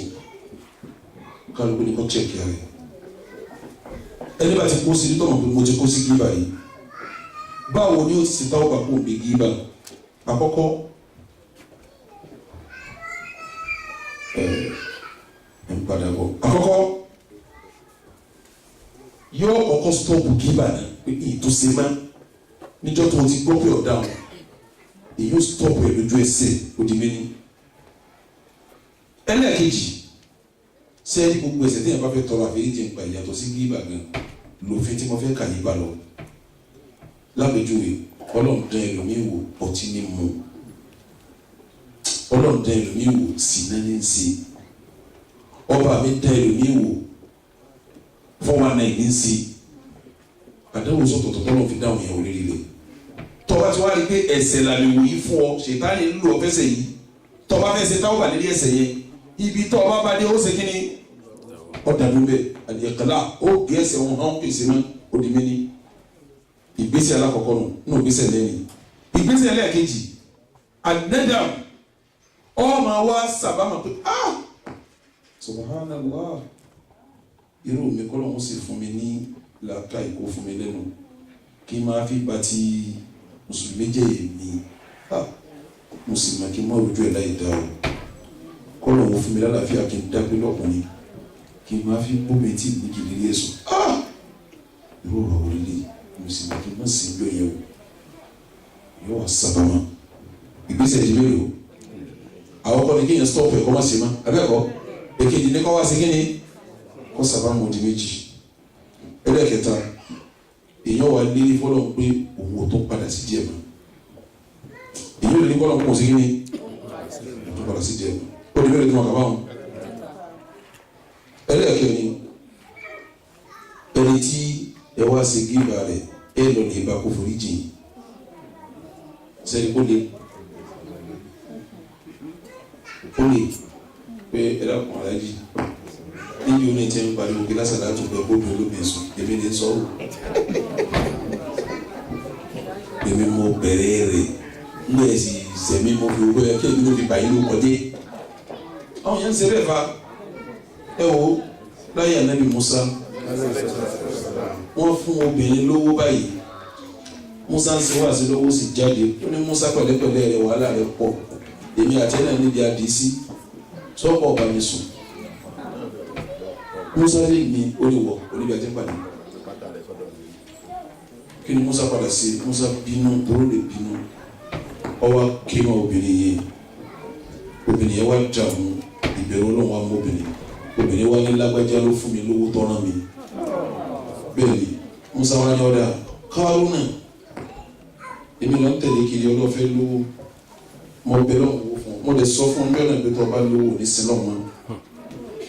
S1: o kálukú ni kò chẹ́kì rẹ̀ ẹni bá ti kó sí nítorí pé mo ti kó sí gíbà yìí báwo ni ó ti ṣe táwọn bá kó bí gíbà àkọ́kọ́ ń padà bọ̀ àkọ́kọ́ yóò kọ́kọ́ stọ́ọ̀bù gíbà náà pé ìtòsí máa níjọ́ tó ti gbọ́ pé ọ̀dà wọn èyí ó stọ́ọ̀bù ẹ̀ lójú ẹsẹ̀ òdì méní. ẹlẹ́ẹ̀kejì sẹ́ẹ̀dì gbogbo ẹ̀ṣẹ̀ tí yẹn bá fẹ́ tọrọ àforíjì ń pa ìyàtọ̀ sí gíbà gan lòfin tí mo fẹ́ kà yí bá lọ. lápèjúwe Ọlọ́run dán ẹlòmíì wò ọtí ní mu Ọlọ́run dán ẹlòmíì wò sínà ní sí ọba mi dán ẹlòmíì wò 419 ní sí àdáwò sọ̀tọ̀tọ̀ tọ́lọ́ fi dáhùn yẹn orí rẹ̀ tọ́ba tí wàá rí pé ẹ̀ṣẹ̀ làmì wò yí fún ọ ṣètánì ń lò ọ fẹsẹ̀ yìí tọ́ba fẹsẹ̀ táwọn bá lérí ẹ̀ṣẹ̀ yẹn ibi tọ́ba bá dé ó ṣe kí ni ọ̀dàdún bẹ́ẹ̀ àdìyẹ̀kọ́lá ó gbé ẹ̀ṣẹ̀ wọn hàn pèsè mọ́ òdì mẹ́ni ìgbésẹ̀ alákọ̀ọ́kọ́ nù ní ìgbésẹ̀ lẹ́yìn ìgbésẹ̀ lẹ́ẹ̀kejì àdẹ́dàm ọmọ wa sábàmà pé subhanallah irú mi kọ́ lọ́hún sì fún mi ní làákà ìkó fún mi lẹ́nu kí n máa fi gba ti mùsùlùmí jẹ́ èmi mùsùlùmí kí n má rojú ẹ̀ láì dá o kò kọ́lọ̀ wọ́n fún mi lálàáfíà kí n dágbé lọ́kùnrin kí n máa fi bómi tí ní kì í lè sùn irú ọ̀rọ̀ orí lè mo sì máa kí n má sí ló yẹ o yóò wá sábàmọ́ ìgbésẹ̀ ìdílé rẹ̀ o àwọn kọ́ni kí n stop ẹ̀ kọ́ má ṣe má abẹ́kọ̀ èkejì ní kọ́ wá sí kí ni kọ́ sábàmọ́ di méjì ẹlẹ́kẹta èèyàn wà lé fọlọ́ pé òun ò tó padà sí díẹ̀ mọ́ èèyàn lè ní fọlọ́ pọ̀ sí kí ni ò tó padà sí díẹ̀ mọ́ ó ní bẹ́ẹ̀ tó máa kà báwọn ẹlẹ́kẹ̀rin ẹni tí ẹ wá ṣe gíba rẹ̀ ẹ lọ lè bá kó forí jìn sẹ́ni kó lè pé ẹ dákun aláàjì níbi oní tí ń pariwo kí lásàdá tó bẹ bóbi olómi sùn èmi lè sọ̀rọ̀ èmi mo bẹ̀rẹ̀ rẹ̀ ní ẹ̀sìn ìsẹ̀mí mo fi owó ẹ kí èmi ló fi bàyí ló kọjé àwọn yẹn ń ṣe bẹ́ẹ̀ fa ẹ wo láyé ànábì Musa wọ́n fún obìnrin lówó báyìí Musa ń ṣe wá sí lówó sì jáde ó ní Musa pẹ̀lẹ́pẹ̀lẹ́ rẹ̀ wàhálà rẹ̀ pọ̀ èmi àti ẹ̀ náà níbi àdìsí sọ́pọ̀ ọba mi sùn Musa lè ní oníwọ̀ oníbi àti pàdé kí ni Musa padà sí Musa bínú toró lè bínú ọwọ́ kéema obìnrin yẹn wá dààmú ìbẹ̀rù Ọlọ́run wa mú obìnrin wa ní lágbájá ló fún mi lówó tọ́ràn mi bẹ́ẹ̀ ni Musa wa ní ọ̀dà Kárúnà èmi lọ ń tẹ̀lé kiri ọlọ́fẹ́ lówó mo bẹ̀rẹ̀ òwò fún mo lè sọ fún ọjọ́ náà pé tó bá lówó ní sílọ̀ mọ́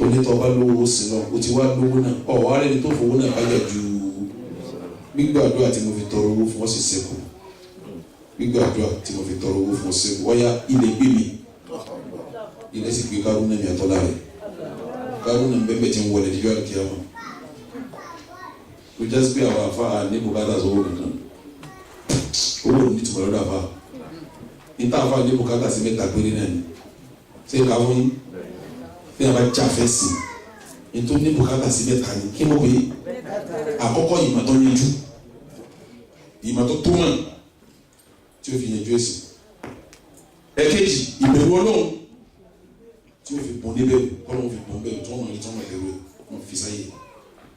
S1: onítọ̀ bá lówó sílọ̀ o ti wá lówó náà wá rẹ̀ ní tó fowó náà báyà ju gbígbàdúrà tí mo fi tọrọ owó fún ọ sì sẹ́kù gbígbàdúrà tí mo fi tọrọ owó fún ọ sẹ́kù wáyà ilẹ̀ gbé mi ilẹ̀ sì gbé Kárúnà mi àtọ́lá rẹ̀ Kárúnà bẹ́ẹ̀ tí ń wọlé díjọ́ àdìyà wọn o jẹ́ sí pé àwọn afá ní bùkátà sọ́wọ́ kankan owó ní tùmọ̀ lọ́dọ̀ àfá níta àfá ní bùkátà sí mẹ́ta péré náà ni ṣé ká fún yín ní àbá jáfẹ́ sí ní tó ní bùkátà sí mẹ́ta ni kí mo pè é àkọ́kọ́ ìmọ̀ tó yanjú ìmọ̀ tó tó mọ̀ tí ó fi yanjú ẹ̀sìn ẹ̀kejì ìbẹ̀rù Ọlọ́run tí ó fi bọ̀ níbẹ̀ Ọlọ́run fi bọ̀ níbẹ̀ tó wọn ní tó wọn lẹ́rù wọn fi sáyé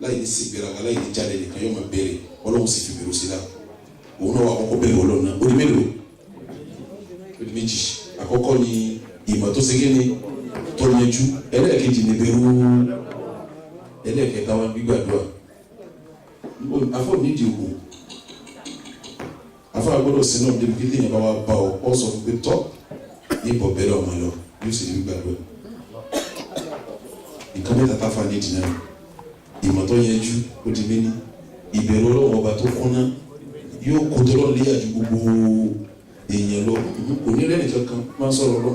S1: láì ní sí ìgbéraga láì ní jáde nìkan yóò máa bẹ̀rẹ̀ Ọlọ́run sì fi bẹ̀rù sí la òun náà wà àkọ́kọ́ bẹ̀rù Ọlọ́run náà ó di mélòó ó di méjì àkọ́kọ́ ni ìmọ̀ tó ṣe kíni tó yanjú ẹlẹ́ẹ̀kejì ni bẹ̀rù ẹlẹ́ẹ̀kẹta wọn gbígbàdúrà afọ nídìí òkú afọ agbọ́dọ̀ sínú ọdún kí lèyìn bá wà bá ọ sọ fún pé tọ́ ìbọ̀ bẹ̀rẹ̀ ọmọ lọ yóò sì gbígbàdúrà nǹkan mẹ́ta tá a fa nídìí náà ìmọ̀ tó yanjú ó di méní ìbẹ̀rù Ọlọ́run ọba tó kúnná yóò kó tọ́lọ́ léyà ju gbogbo èèyàn lọ onírẹ́nì kankan máa ń sọ̀rọ̀ lọ